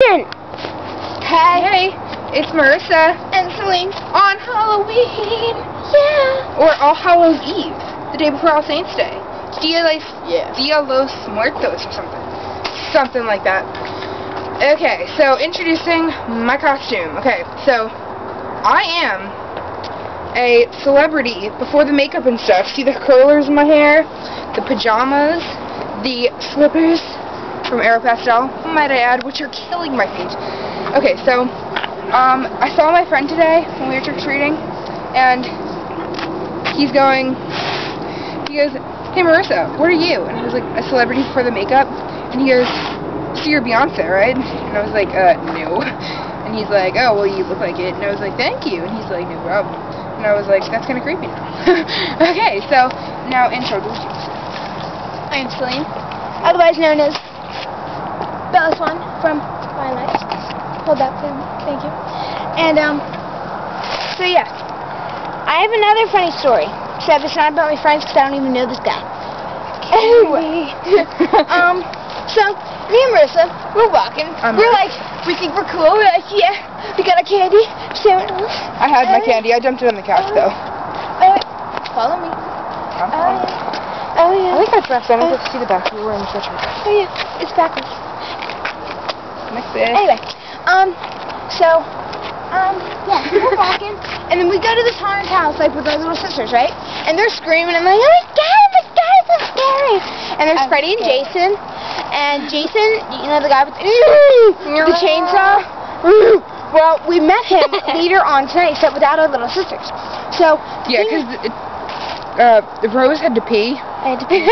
didn't. Hey, it's Marisa. And Celine. On Halloween. Yeah. Or All Hallows Eve, the day before All Saints Day. Dia los Muertos or something. Something like that. Okay, so introducing my costume. Okay, so I am a celebrity before the makeup and stuff. See the curlers in my hair, the pajamas, the slippers from Aeropostale, might I add, which are killing my feet. Okay, so I saw my friend today when we were trick-or-treating, and he goes, "Hey Marisa, what are you?" And I was like, "A celebrity before the makeup." And he goes, "So you're Beyonce, right?" And I was like, no. And he's like, "Oh, well, you look like it." And I was like, "Thank you." And he's like, "No problem." And I was like, "That's kind of creepy now." Okay, so now intro. I am Celine, otherwise known as Bella Swan from My Life. Hold that for me, thank you. And so yeah, I have another funny story. Except it's not about my friends because I don't even know this guy. Anyway, so me and Marisa, we're walking. We think we're cool. We're like, yeah, we got our candy. I had my candy. I dumped it on the couch though. Follow me. Oh yeah. I think that's best. I don't get to see the back. You're wearing a sweatshirt. Oh yeah, it's backwards. Like this. Anyway, yeah, we're walking, and then we go to this haunted house, like, with our little sisters, right? And they're screaming, and I'm like, oh my god, so scary! And there's Freddy and Jason, you know, the guy with the chainsaw? Well, we met him later on tonight, except without our little sisters. So, yeah, because Rose had to pee. I had to pee.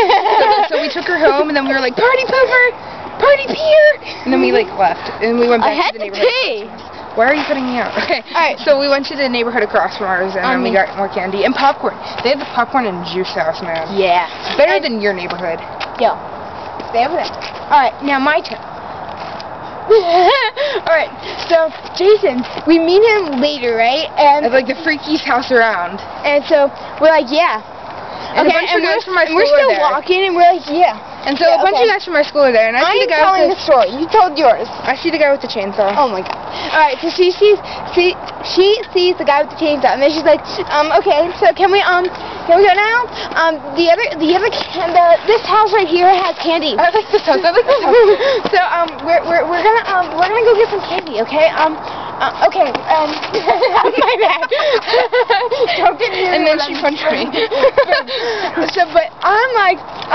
So we took her home, and then we were like, party pooper! Party peer! And then we, like, left, and we went back to the neighborhood. I had to pee! Why are you cutting me out? Okay, alright. So we went to the neighborhood across from ours, and then we got more candy. And popcorn. They had the popcorn and juice house, man. Yeah. Better than your neighborhood. Yo. Stay over there. Alright, now my turn. Alright, so Jason, we meet him later, right? And it's like the freakiest house around. And so we're like, yeah. And okay, and we're still walking, and we're like, yeah. And so a bunch of guys from our school are there, and I see the guy telling the story. You told yours. I see the guy with the chainsaw. Oh my god. Alright, so she sees the guy with the chainsaw, and then she's like, okay, so can we go now? This house right here has candy. I like this house. I like this house. So we're gonna go get some candy, okay? Okay, my bad. Don't get near and then she punched me. So, but I'm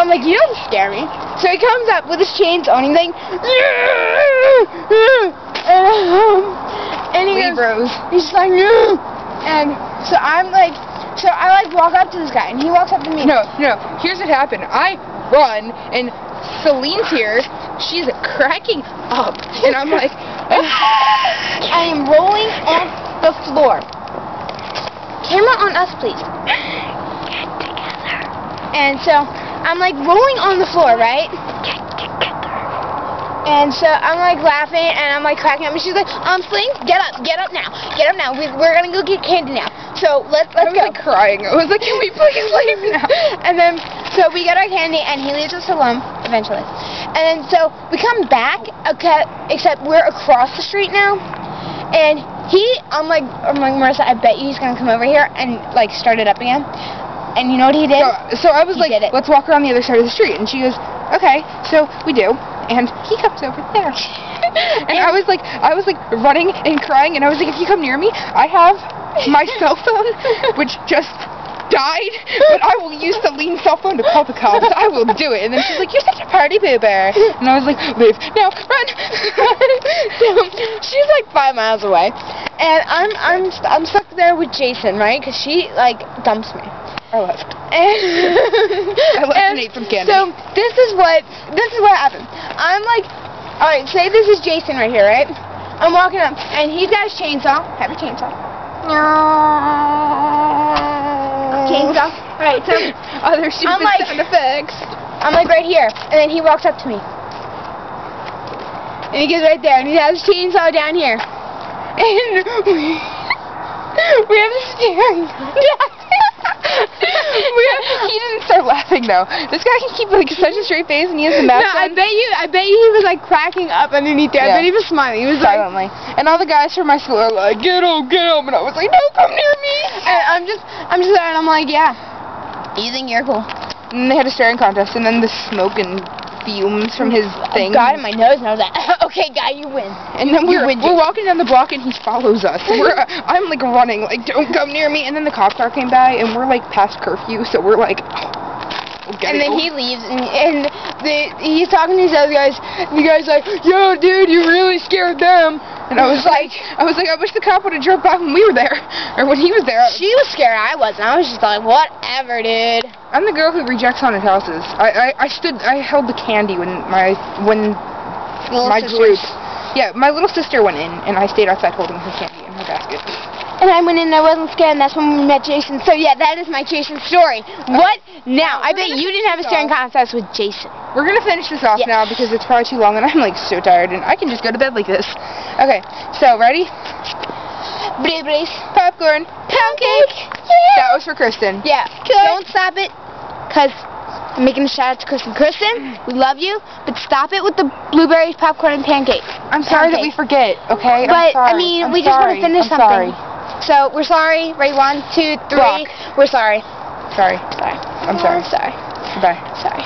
like, you don't scare me. So he comes up with his chainsaw, and he's like, and he goes, he's just like, and so I walk up to this guy, and he walks up to me. No, here's what happened. I run, and Celine's here. She's cracking up, and I'm like, I am rolling on the floor. Camera on us, please. Get together. And so I'm like rolling on the floor, right? Get together. And so I'm like laughing, and I'm like cracking up, and she's like, Celine, get up now. We're gonna go get candy now. So let's go. I was like crying. I was like, can we please leave now? And then so we get our candy, and he leaves us alone eventually. And then so we come back, okay, except we're across the street now. And I'm like Marisa, I bet you he's gonna come over here and like start it up again. And you know what he did? So I was like, let's walk around the other side of the street. And she goes, okay. So we do. And he comes over there. And I was like running and crying. And I was like, if you come near me, I have my cell phone, which just died, but I will use Celine's cell phone to call the cops. I will do it. And then she's like, you're such a party pooper. And I was like, leave. Now, run. So she's like 5 miles away. And I'm stuck there with Jason, right? Because she like dumps me. I left. And I left and ate some candy. So this is what happened. I'm like, alright, say this is Jason right here, right? I'm walking up, and he's got his chainsaw. Have your chainsaw. Chainsaw. Alright, so other stupid sound effects. I'm like right here, and then he walks up to me. And he gets right there, and he has his chainsaw down here. And we have the steering. He didn't start laughing though. This guy can keep like such a straight face, and he has the mask on. I bet you he was like cracking up underneath there. Yeah. I bet he was smiling. He was silently. And all the guys from my school are like, get him, and I was like, no, come near me. And I'm just there, and I'm like, yeah. You think you're cool? And they had a staring contest, and then the smoke and fumes from his thing. Got in my nose, and I was like, okay, guy, you win. And then we're walking down the block, and he follows us. I'm like running, like, don't come near me. And then the cop car came by, and we're like past curfew, so we're like, and then he leaves, and he's talking to these other guys. And the guy's like, yo, dude, you really scared them. And I was like, I wish the cop would have drove by when we were there, or when he was there. She was scared, I wasn't. I was just like, whatever, dude. I'm the girl who rejects haunted houses. I held the candy when my group. Yeah, my little sister went in, and I stayed outside holding her candy in her basket. And I went in and I wasn't scared, and that's when we met Jason. So yeah, that is my Jason story. What now? I bet you didn't have a staring contest with Jason. We're gonna finish this off now because it's probably too long, and I'm like so tired, and I can just go to bed like this. Okay, so ready? Blueberries, popcorn, pound cake. Yeah. That was for Kristen. Yeah. Okay. Don't stop it, cause I'm making a shout out to Kristen. Kristen, we love you, but stop it with the blueberries, popcorn, and pancakes. I'm sorry that we forget. Okay. But I mean, we just want to finish something. So we're sorry. Ready? 1, 2, 3. Rock. We're sorry. Sorry. Sorry. I'm sorry. Sorry. Bye. Sorry.